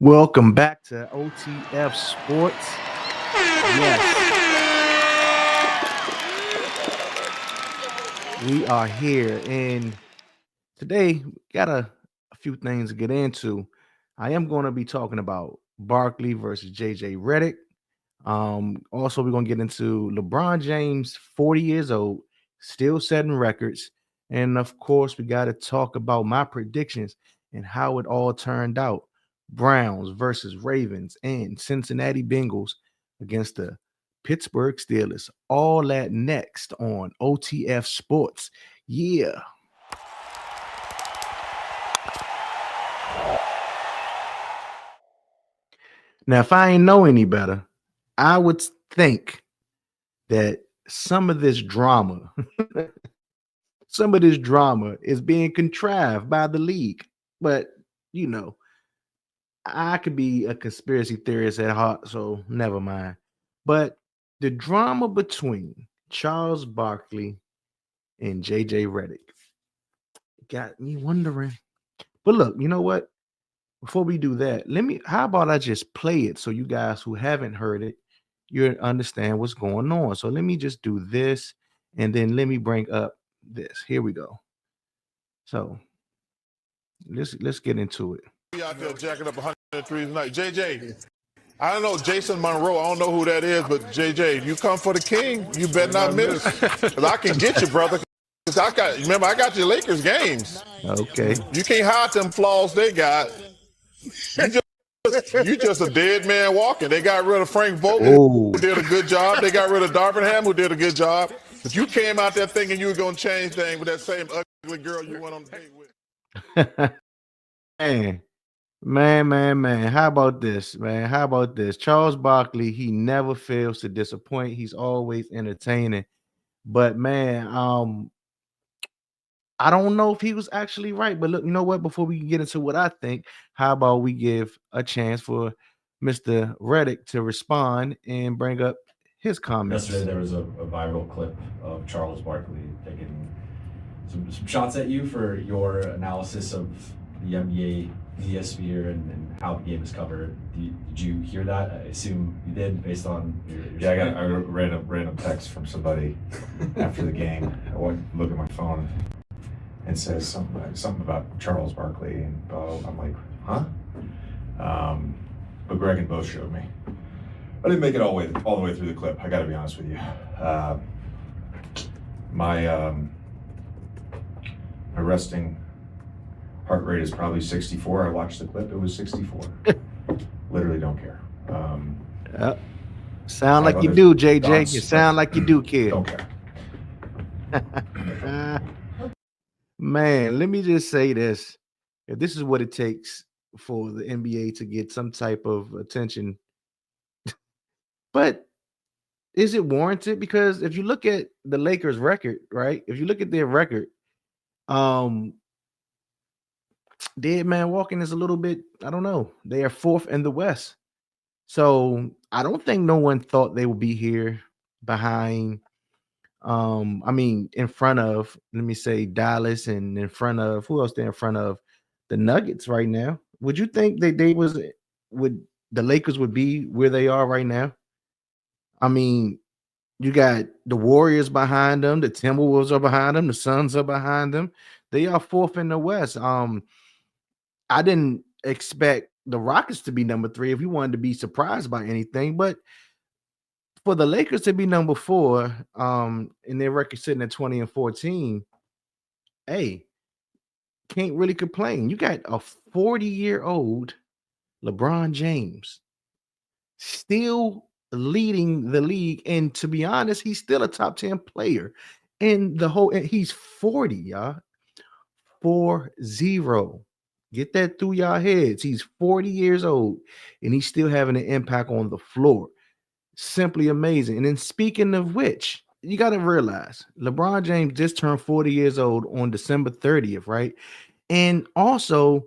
Welcome back to OTF Sports. Yes, we are here, and today we got a few things to get into. I am going to be talking about Barkley versus JJ Redick. Also, we're going to get into LeBron James, 40 years old, still setting records. And of course, we got to talk about my predictions and how it all turned out. Browns versus Ravens and Cincinnati Bengals against the Pittsburgh Steelers. All that next on OTF Sports. Yeah. Now, if I ain't know any better, I would think that some of this drama, some of this drama is being contrived by the league. But you know, I could be a conspiracy theorist at heart, so never mind. But the drama between Charles Barkley and JJ Redick got me wondering. But look, you know what? Before we do that, how about I just play it so you guys who haven't heard it, you understand what's going on. So let me just do this and then let me bring up this. Here we go. So let's get into it. Out there jacking up 103 tonight. JJ, I don't know Jason Monroe. I don't know who that is, but JJ, if you come for the king, you better not miss. Because I can get you, brother. Because I got your Lakers games. Okay. You can't hide them flaws they got. You just a dead man walking. They got rid of Frank Vogel, who did a good job. They got rid of Darvin Ham, who did a good job. But you came out there thinking you were going to change things with that same ugly girl you went on a date with. Man. How about this, man? How about this? Charles Barkley, he never fails to disappoint. He's always entertaining. But man, I don't know if he was actually right. But look, you know what? Before we get into what I think, how about we give a chance for Mr. Redick to respond and bring up his comments? Yesterday, there was a viral clip of Charles Barkley taking some shots at you for your analysis of the NBA media sphere and how the game is covered. Did you hear that? I assume you did, based on your Yeah, I got a random text from somebody after the game. I went to look at my phone and says something about Charles Barkley, and I'm like, huh? But Greg and both showed me. I didn't make it all the way through the clip. I got to be honest with you. My resting heart rate is probably 64. I watched the clip; it was 64. Literally don't care. Sound like you do, JJ. You sound like you do, kid. Don't care. Man, let me just say this. If this is what it takes for the NBA to get some type of attention, but is it warranted? Because if you look at the Lakers record, right? If you look at their record, dead man walking is a little bit, I don't know. They are fourth in the West. So I don't think no one thought they would be here behind in front of, let me say, Dallas, and in front of who else? They're in front of the Nuggets right now. Would you think that would the Lakers would be where they are right now? I mean, you got the Warriors behind them, the Timberwolves are behind them, the Suns are behind them. They are fourth in the West. I didn't expect the Rockets to be number 3 if you wanted to be surprised by anything, but for the Lakers to be number 4, in their record sitting at 20-14, hey, can't really complain. You got a 40-year-old LeBron James still leading the league, and to be honest, he's still a top 10 player in the whole. And he's 40, y'all. 40. Get that through y'all heads. He's 40 years old, and he's still having an impact on the floor. Simply amazing. And then, speaking of which, you got to realize LeBron James just turned 40 years old on December 30th, right? And also,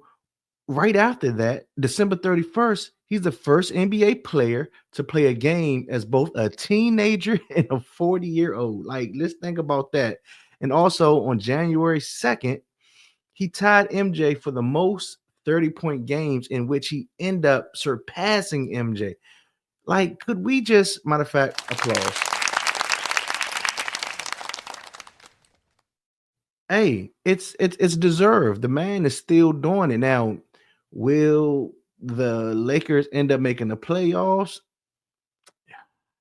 right after that, December 31st, he's the first NBA player to play a game as both a teenager and a 40-year-old. Like, let's think about that. And also on January 2nd, he tied MJ for the most 30-point games in which he end up surpassing MJ. Like, could we just, matter of fact, applause. Hey, it's deserved. The man is still doing it. Now, will the Lakers end up making the playoffs?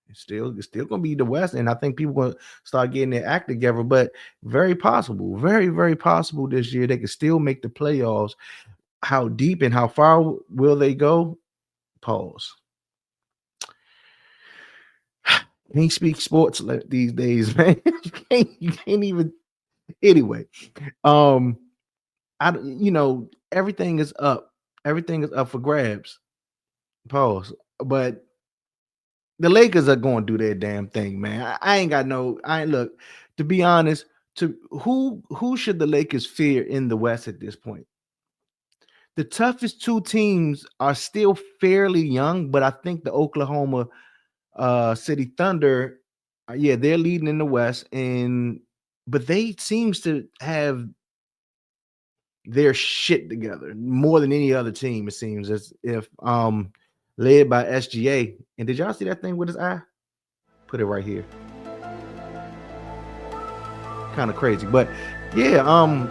It's still gonna be the West, and I think people will start getting their act together. But very possible, very, very possible this year they can still make the playoffs. How deep and how far will they go? Pause. Can't speak sports these days, man. You can't even. Anyway, um, everything is up. Everything is up for grabs. Pause. But the Lakers are going to do their damn thing, man. I ain't got no. I ain't look. To be honest, to who should the Lakers fear in the West at this point? The toughest two teams are still fairly young, but I think the Oklahoma City Thunder, yeah, they're leading in the West, but they seems to have their shit together more than any other team. It seems as if led by SGA. And did y'all see that thing with his eye? Put it right here. Kind of crazy, but yeah,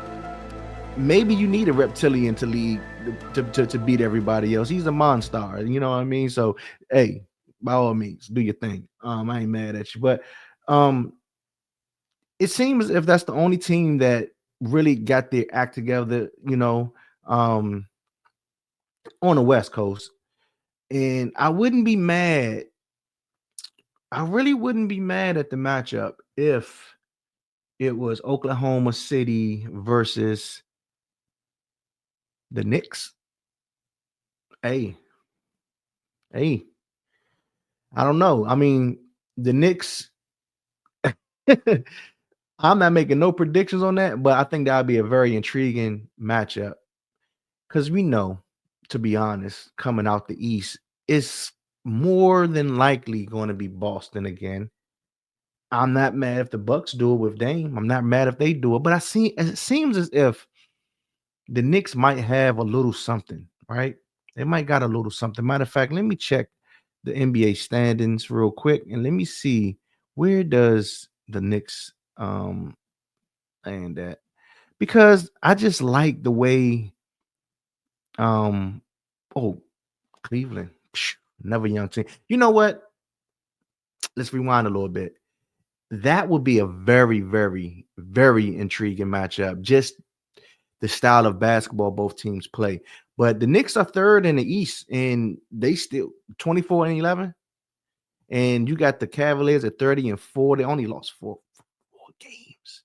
maybe you need a reptilian to lead to beat everybody else. He's a monster, you know what I mean? So hey, by all means, do your thing. I ain't mad at you, but it seems as if that's the only team that really got their act together, on the West Coast. And I wouldn't be mad. I really wouldn't be mad at the matchup if it was Oklahoma City versus the Knicks. Hey, I don't know. I mean, the Knicks. I'm not making no predictions on that, but I think that'll be a very intriguing matchup because we know, to be honest, coming out the East, it's more than likely going to be Boston again. I'm not mad if the Bucks do it with Dame. I'm not mad if they do it, but it seems as if the Knicks might have a little something, right? They might got a little something. Matter of fact, let me check the NBA standings real quick and let me see where does the Knicks and that, because I just like the way oh, Cleveland, another young team. You know what? Let's rewind a little bit. That would be a very, very, very intriguing matchup. Just the style of basketball both teams play. But the Knicks are third in the East, and they still 24-11. And you got the Cavaliers at 30-4. They only lost four games.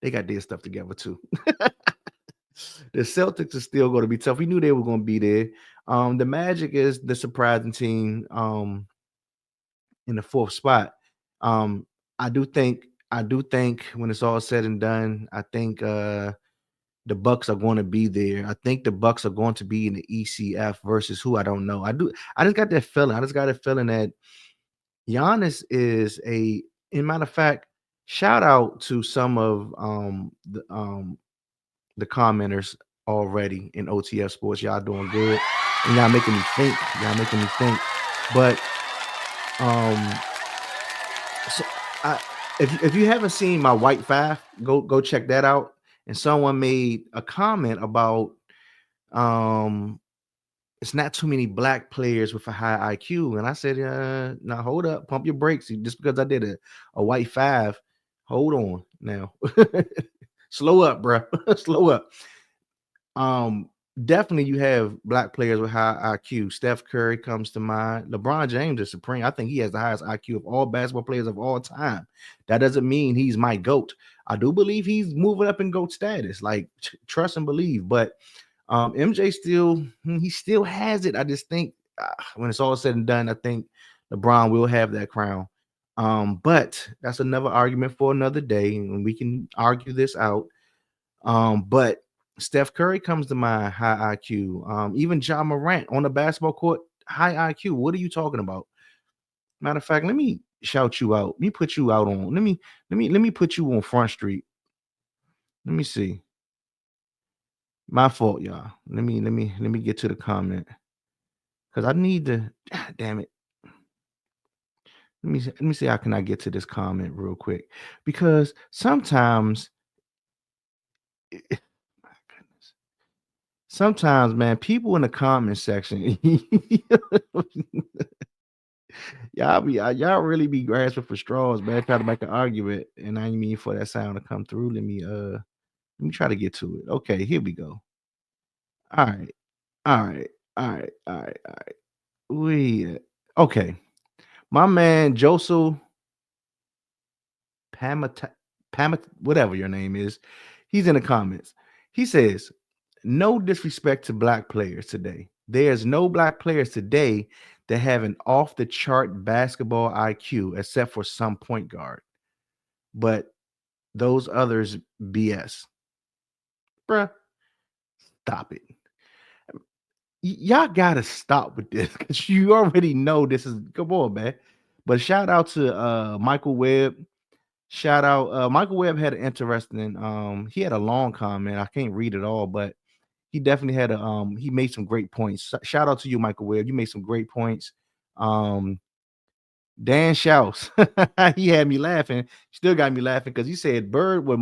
They got their stuff together too. The Celtics are still going to be tough. We knew they were going to be there. The Magic is the surprising team in the fourth spot. I do think when it's all said and done, I think the Bucks are going to be there. I think the Bucks are going to be in the ECF versus who I don't know. I just got that feeling. I just got a feeling that Giannis is in matter of fact, shout out to some of the commenters already in OTF Sports. Y'all doing good. And y'all making me think. But so if you haven't seen my White Five, go check that out. And someone made a comment about it's not too many black players with a high IQ. And I said, now hold up, pump your brakes. Just because I did a White Five, hold on now. Slow up, bro. Slow up. Definitely you have black players with high IQ. Steph Curry comes to mind. LeBron James is supreme. I think he has the highest IQ of all basketball players of all time. That doesn't mean he's my GOAT. I do believe he's moving up in GOAT status. Like, trust and believe. But MJ still has it. I just think when it's all said and done, I think LeBron will have that crown. But that's another argument for another day, and we can argue this out. But Steph Curry comes to mind, high IQ. Even Ja Morant on the basketball court, high IQ. What are you talking about? Matter of fact, let me shout you out. Let me put you out on. Let me put you on Front Street. Let me see. My fault, y'all. Let me get to the comment because I need to. God damn it. Let me see how can I get to this comment real quick because sometimes, my goodness, sometimes, man, people in the comment section, y'all really be grasping for straws, man. Try to make an argument, and I mean for that sound to come through. Let me try to get to it. Okay, here we go. All right, all right, all right, all right, all right. Okay. My man Joseph Pamat whatever your name is, he's in the comments. He says, "No disrespect to black players today. There's no black players today that have an off the chart basketball IQ except for some point guard. But those others BS." Bruh, stop it. Y'all gotta stop with this because you already know this is come on, man. But shout out to Michael Webb. Shout out Michael Webb had an interesting he had a long comment. I can't read it all, but he definitely had a he made some great points. Shout out to you, Michael Webb. You made some great points. Um Dan Schaus, he had me laughing, still got me laughing because he said Bird with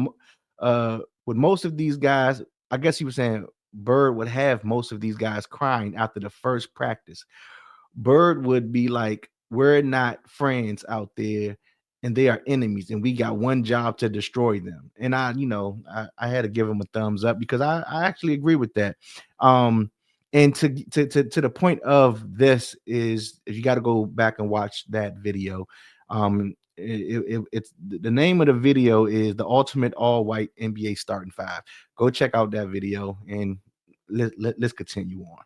most of these guys, I guess he was saying Bird would have most of these guys crying after the first practice. Bird would be like, "We're not friends out there, and they are enemies, and we got one job to destroy them." And I had to give him a thumbs up because I actually agree with that. And to the point of this is if you got to go back and watch that video. It's the name of the video is the Ultimate All White NBA Starting Five. Go check out that video and let's continue on.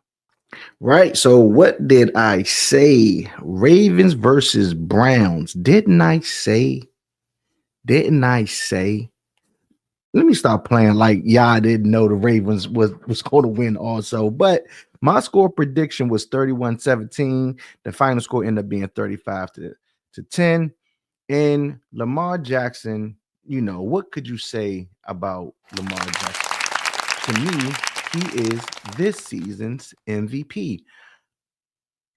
Right. So what did I say? Ravens versus Browns. Didn't I say? Didn't I say? Let me stop playing like I didn't know the Ravens was going to win also. But my score prediction was 31-17. The final score ended up being 35 to 10. And Lamar Jackson, what could you say about Lamar Jackson? To me, he is this season's MVP.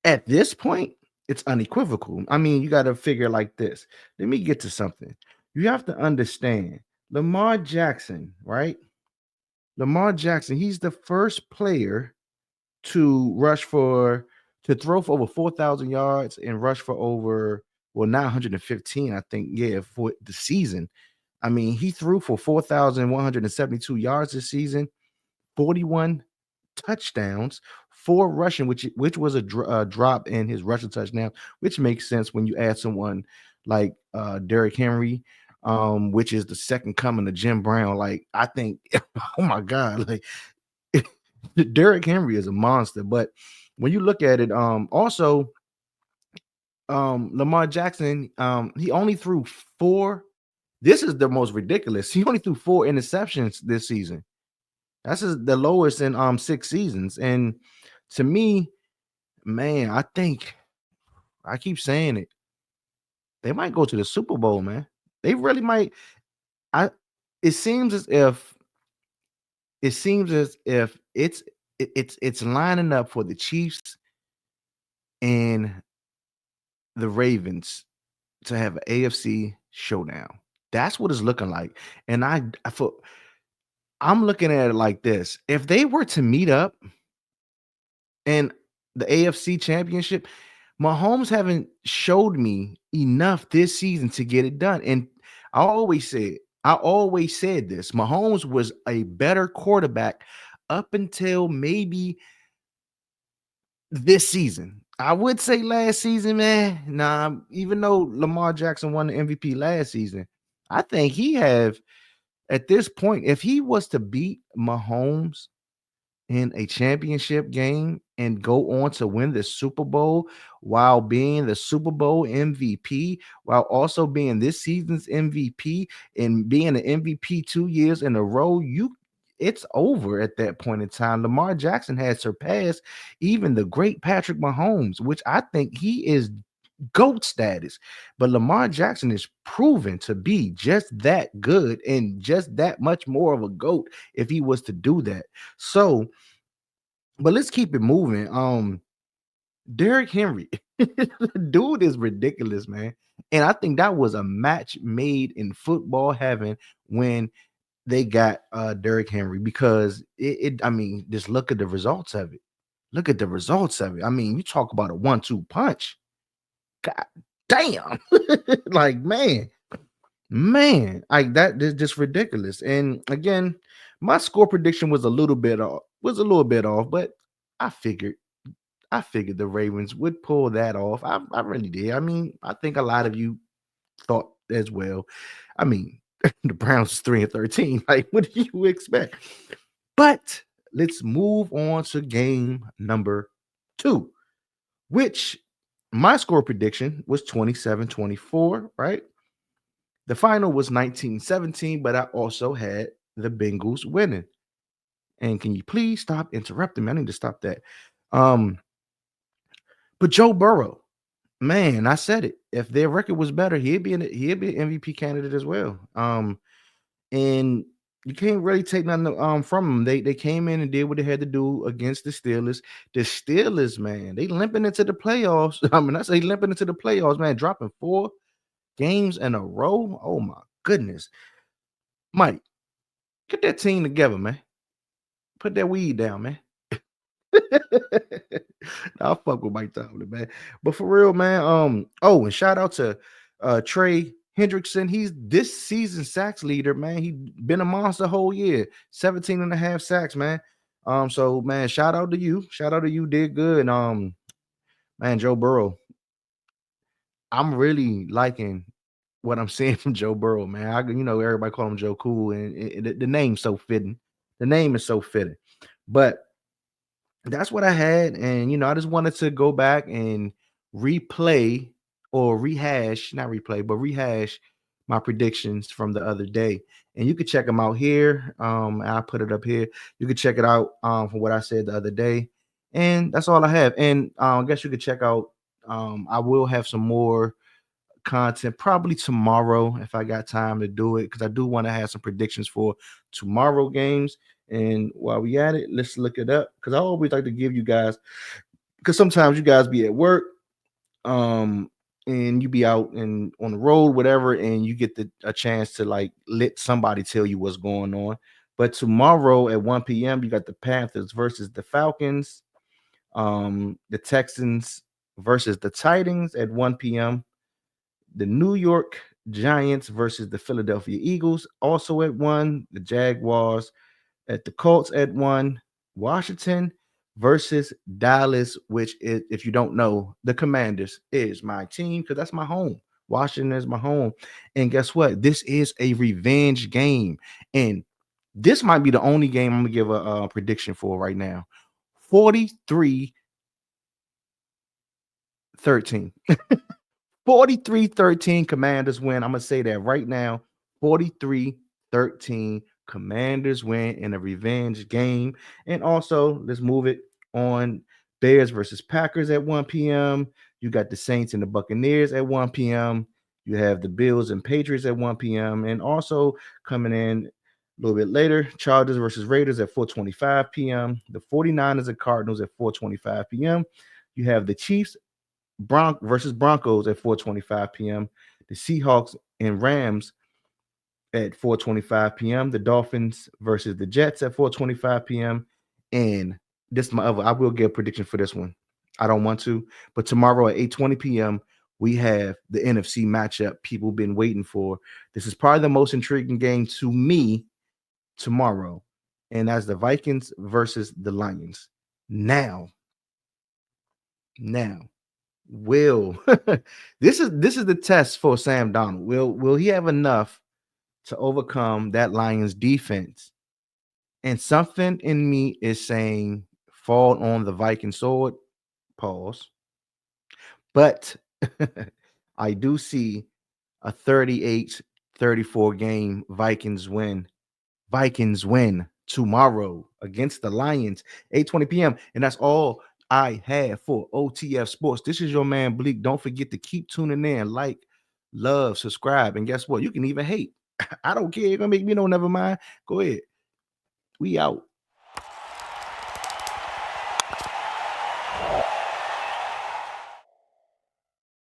At this point, it's unequivocal. I mean, you got to figure like this. Let me get to something. You have to understand Lamar Jackson, right? Lamar Jackson, he's the first player to throw for over 4,000 yards and rush for over, well, 915, I think, yeah, for the season. I mean, he threw for 4,172 yards this season, 41 touchdowns, 4 rushing, which was a drop in his rushing touchdown, which makes sense when you add someone like Derrick Henry, which is the second coming of Jim Brown. Like, I think, oh my God, like Derrick Henry is a monster. But when you look at it, also Lamar Jackson, he only threw 4. This is the most ridiculous. He only threw 4 interceptions this season. That's the lowest in 6 seasons. And to me, man, I think I keep saying it. They might go to the Super Bowl, man. They really might. I it seems as if it's lining up for the Chiefs and the Ravens to have an AFC showdown. That's what it's looking like. And I'm looking at it like this. If they were to meet up and the AFC championship, Mahomes haven't showed me enough this season to get it done. And I always said this. Mahomes was a better quarterback up until maybe this season. I would say last season, man. Nah, even though Lamar Jackson won the MVP last season, I think he have at this point, if he was to beat Mahomes in a championship game and go on to win the Super Bowl while being the Super Bowl MVP, while also being this season's MVP and being an MVP 2 years in a row, it's over at that point in time. Lamar Jackson has surpassed even the great Patrick Mahomes, which I think he is GOAT status. But Lamar Jackson is proven to be just that good and just that much more of a GOAT if he was to do that. So, but let's keep it moving. Derrick Henry, dude is ridiculous, man. And I think that was a match made in football heaven when they got Derrick Henry because I mean, just look at the results of it. Look at the results of it. I mean, you talk about a 1-2 punch. God damn. Like, man, like that is just ridiculous. And again, my score prediction was a little bit off, but I figured the Ravens would pull that off. I really did. I mean, I think a lot of you thought as well. I mean, the Browns is 3-13. Like, what do you expect? But let's move on to game number 2, which my score prediction was 27-24, right? The final was 19-17, but I also had the Bengals winning. And can you please stop interrupting me? I need to stop that. But Joe Burrow, man, I said it. If their record was better, he'd be an MVP candidate as well. And you can't really take nothing from them. They came in and did what they had to do against the Steelers. The Steelers, man, they limping into the playoffs. I mean, I say limping into the playoffs, man, dropping 4 games in a row. Oh my goodness. Mike, get that team together, man. Put that weed down, man. I'll fuck with Mike Tomlin, man. But for real, man. Oh, and shout out to Trey Hendrickson. He's this season sacks leader, man. He been a monster whole year. 17 and a half sacks, man. So man, shout out to you. Shout out to you, did good. Man, Joe Burrow. I'm really liking what I'm seeing from Joe Burrow, man. Everybody call him Joe Cool, and the name's so fitting. The name is so fitting. But that's what I had. And I just wanted to go back and replay or rehash, not replay, but rehash my predictions from the other day. And you can check them out here. I put it up here. You can check it out from what I said the other day. And that's all I have. And I guess you could check out. I will have some more content probably tomorrow if I got time to do it, because I do want to have some predictions for tomorrow games. And while we at it, let's look it up, because I always like to give you guys, because sometimes you guys be at work, and you be out and on the road, whatever, and you get a chance to like let somebody tell you what's going on. But tomorrow at 1 p.m. you got the Panthers versus the Falcons, the Texans versus the Titans at 1 p.m. The New York Giants versus the Philadelphia Eagles also at 1. The Jaguars at the Colts at 1. Washington versus Dallas, which is, if you don't know, the Commanders is my team because that's my home. Washington is my home. And guess what? This is a revenge game. And this might be the only game I'm going to give a prediction for right now. 43-13. 43-13 Commanders win. I'm going to say that right now. 43-13 Commanders win in a revenge game. And also, let's move it on. Bears versus Packers at 1 p.m. You got the Saints and the Buccaneers at 1 p.m. You have the Bills and Patriots at 1 p.m. And also coming in a little bit later, Chargers versus Raiders at 4:25 p.m. The 49ers and Cardinals at 4:25 p.m. You have the Chiefs versus Broncos at 4:25 p.m. The Seahawks and Rams at 4:25 p.m. The Dolphins versus the Jets at 4:25 p.m. And this is my other. I will get a prediction for this one. I don't want to, but tomorrow at 8:20 p.m. we have the NFC matchup people been waiting for. This is probably the most intriguing game to me tomorrow, and that's the Vikings versus the Lions. Now. Will this is the test for Sam Donald. Will he have enough to overcome that Lions defense? And something in me is saying fall on the Viking sword. Pause. But I do see a 38-34 game Vikings win. Vikings win tomorrow against the Lions, 8:20 p.m. And that's all I have for OTF Sports. This is your man Bleak. Don't forget to keep tuning in, like, love, subscribe, and guess what? You can even hate. I don't care. You're gonna make me know. Never mind. Go ahead. We out.